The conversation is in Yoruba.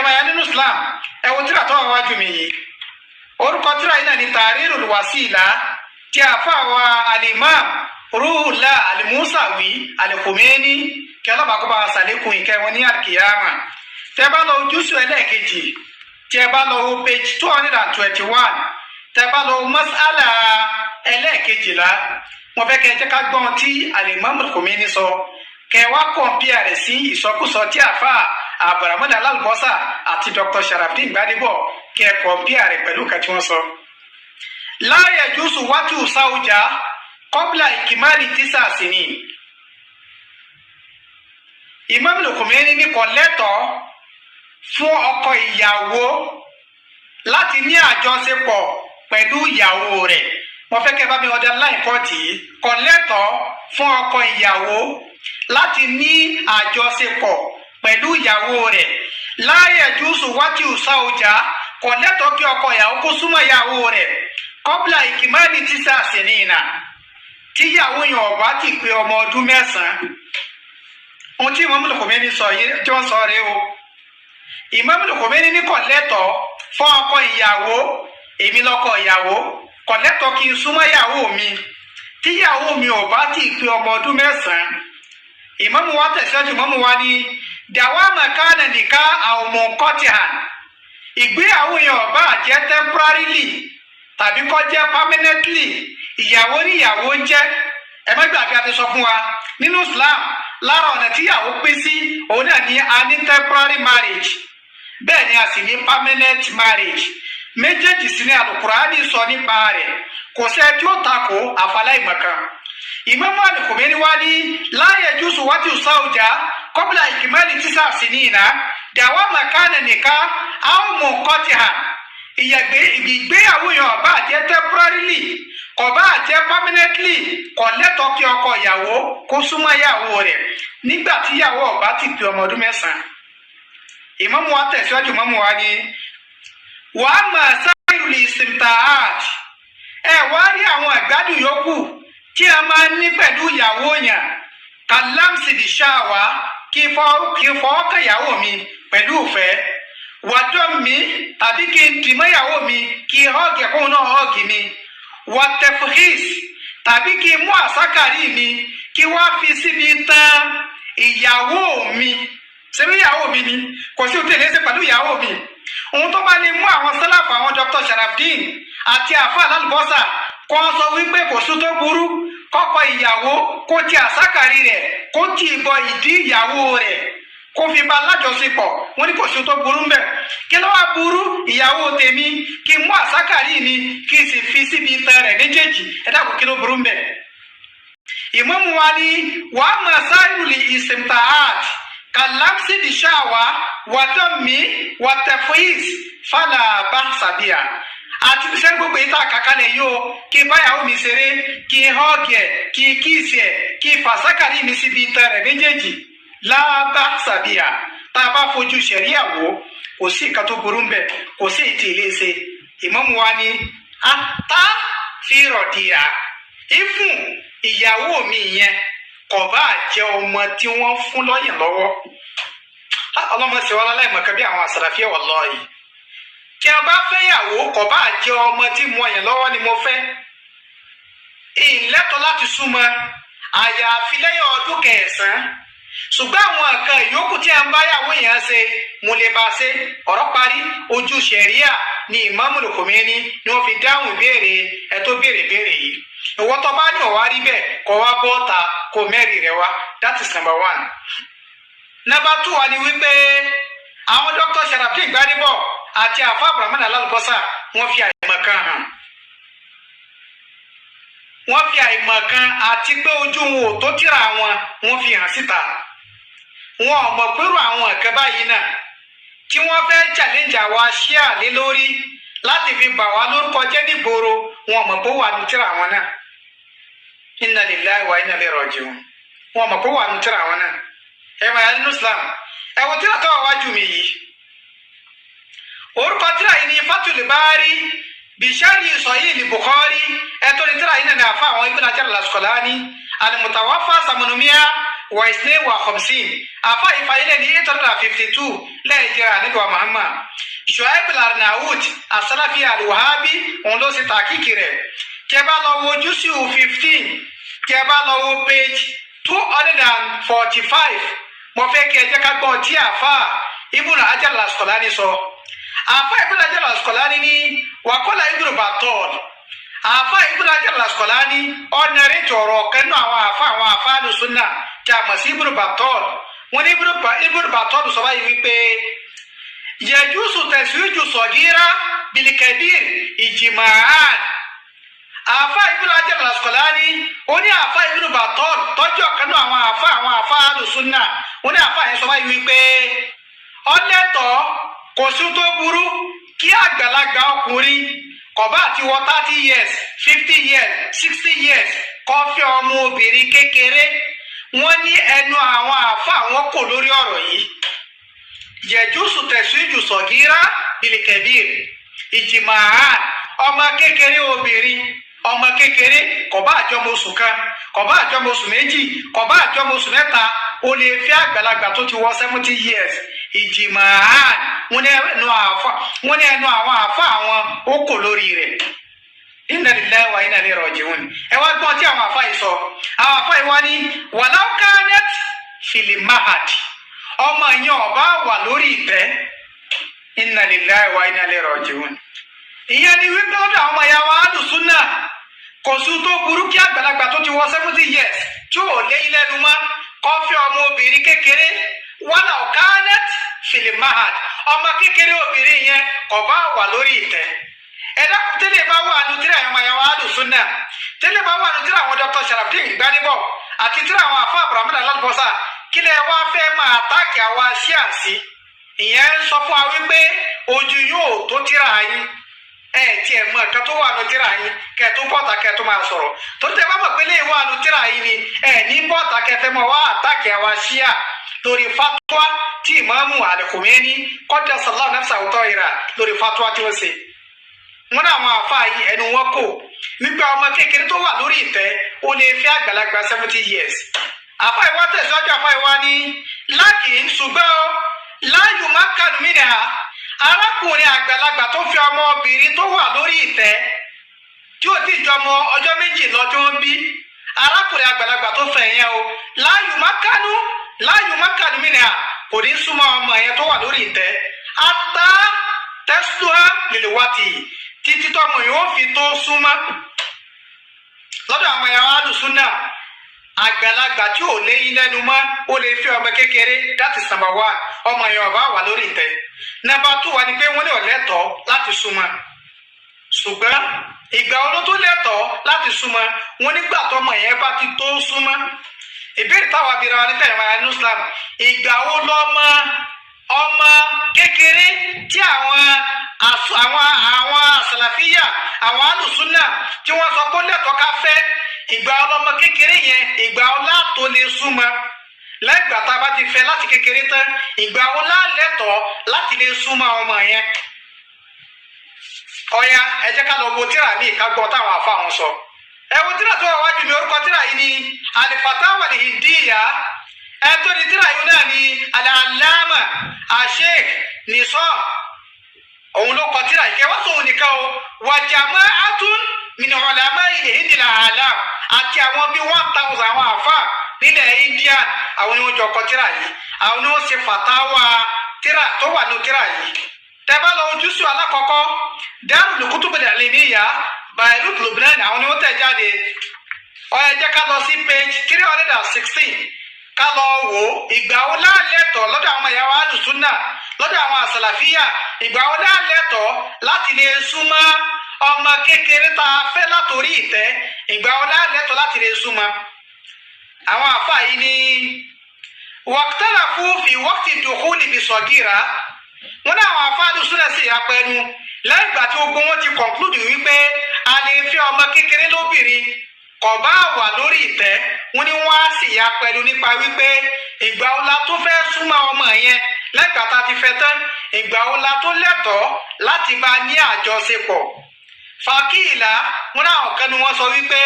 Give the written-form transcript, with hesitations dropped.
máa yá nínú Islam ẹ wo tírà tó wà wájú mi yìí orúkọ tírà yìí náà ní Tahrirul Wasila tí àfáà al-Imam Ruhullah al-Musawi al-Khomeini kí ọlọ́ba kó bá wa sàlékún ìkẹ́ wọn ní al-Qiyama. tẹ́ bá lọ júùsù ẹlẹ́ẹ̀kejì tẹ́ bá lọ page 221 tẹ́ bá lọ mas'ala ẹlẹ́ẹ̀kejìlá wọ́n fẹ́ kẹ́ jẹ́ ká gbọ́n tí al-Imam al-Khomeini sọ kẹ́ wá kọ̀ǹpìà rẹ̀ sí ìsọkúsọ tí àfáà Abdulrahman Al-Albosa àti Dr. Sharafdin Gbadebo kẹ́ kọ̀ǹpìà rẹ̀ pẹ̀lú kẹ́ tí wọ́n sọ. la yajuzu watu sauja qabla ikimali 9 sinin. Imam al-Khomeini ní kò lẹ́tọ̀ọ́ fún ọkọ ìyàwó láti ní àjọṣepọ̀ pẹ̀lú ìyàwó rẹ̀. Mo fẹ́ kẹ́ bá mi underline pọ́ọ̀tì yìí. Kò lẹ́tọ̀ọ́ fún ọkọ ìyàwó láti ní àjọṣepọ̀ pẹ̀lú ìyàwó rẹ̀. la yajuzu watu sauja kò lẹ́tọ̀ọ́ kí ọkọ ìyàwó kó súnmọ́ ìyàwó rẹ̀ qabla ikimali 9 sinina. Tíyàwó yẹn ò bá ti pé ọmọ ọdún 9. Ohun tí Imam al-Khomeini sọ yìí tí wọ́n sọ rèé o. Imam al-Khomeini ní kò lẹ́tọ̀ọ́ fún ọkọ ìyàwó èmi lọ́kọ ìyàwó kò lẹ́tọ̀ọ́ kí n súnmọ́ ìyàwó mi tíyàwó mi ò bá ti pé ọmọ ọdún 9. Ìmáàmù wa tẹ̀síwájú ìmáàmù wa ní dawama kana nikah aw munqati'an. Ìgbéyàwó yẹn ò bá jẹ́ temporarily tàbí kó jẹ́ permanently ìyàwó ní ìyàwó jẹ́. Ẹ má gbàgbé a ti sọ fún wa nínú Islam lára ọ̀nà tíyàwó pín sí òun náà ní a ní temporary marriage bẹ́ẹ̀ ni a sì ní permanent marriage. Méjèèjì sí ní Al-Qur'ani sọ nípa rẹ̀ kò sẹ́ tí ó takò àfàláìmọ̀kan. Imam al-Khomeini wá ní la yajuzu watu sauja qabla ikmali 9 sinina dawama kana nikah aw munqati'an. Ìgbéyàwó yẹn ò bá jẹ́ temporarily kò bá jẹ́ permanently kò lẹ́tọ̀ọ́ kí ọkọ ìyàwó kó súnmọ́ ìyàwó rẹ̀ nígbà tí ìyàwó ò bá ti pé ọmọ ọdún 9. Ìmáàmù wa tẹ̀síwájú ìmáàmù wa ní wa amma sairul istimta'at. Ẹ wá rí àwọn ìgbádùn yòókù tí a máa ń ní pẹ̀lú ìyàwó yẹn kalamsi bishawa kí fọwọ́ kan ìyàwó mi pẹ̀lú ìfẹ́ wàdọ́ mi tàbí kí n dìmọ́ ìyàwó mi kí họ́ọ̀gì ẹ̀kọ́ náà họ́ọ̀gì mi wàtẹ̀fùhìs tàbí kí n mú àsákàrí mi kí wọ́n fi síbi tán ìyàwó mi ṣebí ìyàwó mi ni kò sí òtún ìlẹ́sẹ̀ pẹ̀lú ìyàwó mi. Ohun tó bá lè mú àwọn sálàfù àwọn Dr. Sharafdin àti àfáà Al-Albosa kó sọ wípé kò sí tó burú kọ́kọ́ ìyàwó kó ti àsákàrí rẹ̀ kó ti ìbọ ìdí ìyàwó rẹ̀ kó fi bá lájọṣepọ̀ wọ́n ní kò sí tó burú mbẹ̀. Kí ló wá burú ìyàwó tèmi kí n mú àsákàrí mi kí n sì fi síbi itan rẹ̀ méjèèjì ẹ dákun kí ló burú mbẹ̀. Ìmáàmù wa ní wàá masailul istimta'at kalamsi bishawa wàdọ́mi wàtẹ̀fọ́yìs fàlà ba'sa biha. Àti sẹ́ni gbogbo yìí tá a kàkálẹ̀ yìí o kí n báyàwó mi ṣeré kí n họ́ọ̀gì ẹ̀ kí n kíìsì ẹ̀ kí n fàsákàrí mi síbi itan rẹ̀ méjèèjì la ba'sa biha. Tá a bá fojú ṣẹ̀ríà wò kò sí nǹkan tó burú mbẹ̀ kò sí ìtì ilé ṣe. Ìmáàmù wa ní ata fi rọ̀dìyà ìfún ìyàwó mi yẹn kò bá jẹ́ ọmọ tí wọ́n fún lọ́yìn lọ́wọ́. Ọlọ́mọ sì wọ́n láìmọ̀kan bí àwọn àsàlàfíà wallahi. Tí a bá fẹ́yàwó kò bá jẹ́ ọmọ tí mo yàn lọ́wọ́ ni mo fẹ́. Ìlẹ́tọ̀ láti súnmọ́ àyàfi lẹ́yìn ọdún 9. Ṣùgbọ́n àwọn nǹkan ìyókù tí a ń báyàwó yẹn ṣe mo lè bá ṣe ọ̀rọ̀ parí ojú ṣẹ̀ríà ni Imam al-Khomeini ni wọ́n fi dáhùn ìbéèrè ẹ tó béèrè béèrè yìí. Ìwọ tó bá ní ọ̀wá rí bẹ́ẹ̀ kó wá bọ́ta kó mẹ́rin rẹ̀ wá. That is number 1. Number 2 wà ní wípé àwọn Dr. Sharafdin Gbadebo àti àfáà Abdulrahman Al-Albosa wọ́n fi àìmọ̀kan hàn. Wọ́n fi àìmọ̀kan àti pé ojú wọn ò tó tírà wọ́n fi hàn síta. Wọn ò mọ̀ pẹ̀lú àwọn nǹkan báyìí náà tí wọ́n fẹ́ challenge àwa ṣíà lé lórí láti fi bà wá lórúkọ jẹ́ nígboro wọn mọ̀ pé wà ní tírà wọn náà. Inna lillahi wa inna ilayhi raji'un. Wọn mọ̀ pé wà ní tírà wọn náà. Ẹ máa yá nínú Islam. Ẹ wo tírà tó wà wájú mi yìí. Orúkọ tírà yìí ni Fathul Bari bishari Sahih Bukhari. Ẹ tó ní tírà yìí náà ní àfa àwọn Ibn Hajar al-Asqalani al-Mutawaffa samanumiya واثنين وخمسين أفا إفايلة 852 لا يجرى نبي محمد شعيب الأرناؤوط السلفي الوهابي on ló ṣe tàkìkì rẹ̀ tẹ́ bá lọ wo jùsù 15 tẹ́ bá lọ wo page 245 mo fẹ́ kí ẹ jẹ́ ká gbọ́ tí àfà Ibn Hajar al-Asqalani sọ àfà Ibn Hajar al-Asqalani ní wàkọ́lá Ibn Battal àfà Ibn Hajar al-Asqalani ọ̀nàrẹ́ jọ̀rọ̀ kẹ́nu àwọn àfà alùsùnà tí a mọ̀ sí Ibn Battal wọn ní Ibn Battal sọ báyìí wípé yajuzu taswiju sagira bil kabir ijma'an àfà Ibn Hajar al-Asqalani ó ní àfà Ibn Battal tọ́jú ọ̀kanú àwọn àfà alùsùnà ó ní àfà yẹn sọ báyìí wípé ọlẹ́tọ̀ kò sí tó burú kí àgbàlagbà ọkùnrin kọ̀bá àti wọ 30 years 50 years 60 years kọ́ fẹ́ ọmọ obìnrin kékeré wọ́n ní ẹnu àwọn àfà wọn kò lórí ọ̀rọ̀ yìí yajuzu taswiju sagira bil kabir ijma'an ọmọ kékeré obìnrin ọmọ kékeré kọ̀bá àjọmọ oṣù kan kọ̀bá àjọmọ oṣù méjì kọ̀bá àjọmọ oṣù mẹ́ta ó lè fẹ́ àgbàlagbà tó ti wọ 70 years ijma'an wọ́n ní ẹnu àwọn àfà àwọn ó kò lórí rẹ̀ inna lillahi wa inna ilayhi raji'un ẹ wá gbọ́n tí àwọn àfà yìí sọ àwọn àfà yìí wá ní walau kanat fil mahad ọmọ yẹn ọba wà lórí ìtẹ́ inna lillahi wa inna ilayhi raji'un ìyẹn ni wípé ó dà ọmọ ìyá wa alùsùnà kò sí tó burú kí àgbàlagbà tó ti wọ 70 years tí ò lé ilé ẹnu mọ́ kó fẹ́ ọmọ obìnrin kékeré walau kanat fil mahad ọmọ kékeré obìnrin yẹn ọba wà lórí ìtẹ́ ẹ̀dá tẹ́lẹ̀ bá wà nù tíra àwọn ìyá wa alùsùnà tẹ́lẹ̀ bá wà nù tíra àwọn Dr. Sharafdin Gbadebo àti tíra àwọn àfà Abraham Al-Albosa kílẹ̀ wá fẹ́ máa táàkì àwa ṣíàṣì ìyẹn ń sọ fún wa wípé ojú yóò tó tíra yín tí ẹ mọ ẹ̀ka tó wà nù tíra yín kẹ́ tó bọ́ọ̀tà kẹ́ tó máa sọ̀rọ̀ tó tẹ́ bá mọ̀ pé lè wà nù tíra yín ni ní bọ́ọ̀tà kẹ́ fẹ́ mọ̀ wá àtàkì àwa ṣíà lórí fatwa tí Ìmáàmù Al-Khomeini qaddasallahu nafsahu tahira lórí fatwa tí wọ́n ṣe wọn náà àwọn àfáà yìí ẹnu wọn kò wípé ọmọ kékeré tó wà lórí ìtẹ́ ó lè fẹ́ àgbàlagbà 70 years àfáà ìwá tẹ̀síwájú àfáà ìwá ní lákìn ṣùgbọ́n láyù mákàlùmínà arákùnrin àgbàlagbà tó fi ọmọbìnrin tó wà lórí ìtẹ́ tí ó ti jọ ọmọ ọjọ́ méjì lọ tí wọ́n bí arákùnrin àgbàlagbà tó fẹ́ yẹn o láyù mákàlùmínà kò ní súnmọ́ ọmọ yẹn tó wà lórí ìtẹ́ ata tẹ́sítúhá lèlèwátì títí tọmọ yóò fi tó súnmọ́ lọ́dọ̀ àwọn ẹ̀yà alùsùnà àgbàlagbà tí ò léyìn lẹ́nu mọ́ ó lè fi ọmọ kékeré that is number 1 ọmọ yẹn ọba wà lórí ìtẹ́ number 2 wà ní pé wọ́n lè lẹ́tọ̀ọ́ láti súnmọ́ ṣùgbọ́n ìgbà wo tó lẹ́tọ̀ọ́ láti súnmọ́ wọn nígbà tọmọ yẹn bá ti tó súnmọ́ ìbéèrè táwọn abìrà wa níta ìmọ̀ ẹnu Islam ìgbà wo lọ́mọ ọmọ kékeré tí àwọn àsàlàfíyà àwọn alùsùnà tí wọ́n sọ pé lẹ́tọ̀ọ́ ká fẹ́ ìgbà ọlọ́mọ kékeré yẹn ìgbà ọlá tó lè súnmọ́ lẹ́gbàá tá a bá ti fẹ́ láti kékeré tán ìgbà ọlá lẹ́tọ̀ọ́ láti lè súnmọ́ ọmọ yẹn. ọ̀ya ẹ jẹ́ ká lọ wo tíra mi ká gbọ́ táwọn àfa wọn sọ. ẹ wo tíra tó wà wájú mi orúkọ tíra yìí ni al-Fatawa al-Hindiyya ẹ tó ní tíra yìí náà ni al-Allama Sheikh Nisar òun ló kọ tíra yìí kẹ́ wọ́n sọ̀rọ̀ nìkan o wa jama'atun min ulama'i al-Hindi al-a'lam àti àwọn bíi 1000 àwọn àfa nílẹ̀ India àwọn ni wọ́n jọ kọ tíra yìí àwọn ni wọ́n ṣe fatawa tíra tó wà ní tíra yìí tẹ́bá lọ ojúṣu alákọ̀ọ́kọ́ Darul Kutub al-Ilmiyya Beirut Lebanon àwọn ni wọ́n tẹ̀ jáde ó yá jẹ́ ká lọ sí page 316 ká lọ wò ìgbà wo láàlẹ́tọ̀ lọ́dọ̀ àwọn ìyàwó alùsùnà lọ́dọ̀ àwọn àsàlàfíà ìgbà wo láàlẹ́tọ̀ láti lè súnmọ́ ọmọ kékeré tá a fẹ́ látòrí ìtẹ́ ìgbà wo láàlẹ́tọ̀ láti lè súnmọ́ àwọn àfà yìí ní waqtalafu fi waqti dukhuli bi sagira wọn ní àwọn àfà alùsùnà sì apẹnu lẹ́yìn ìgbà tí gbogbo wọn ti conclude wípé a lè fẹ́ ọmọ kékeré lóbìnrin kò bá wà lórí ìtẹ́ wọn ni wọ́n á sì ya pẹ̀lú nípa wípé ìgbà wo la tó fẹ́ súnmọ́ ọmọ yẹn lẹ́gbàá tá a ti fẹ́ tán ìgbà wo la tó lẹ́tọ̀ọ́ láti bá ní àjọṣepọ̀ fàkìlà wọn náà kan ni wọ́n sọ wípé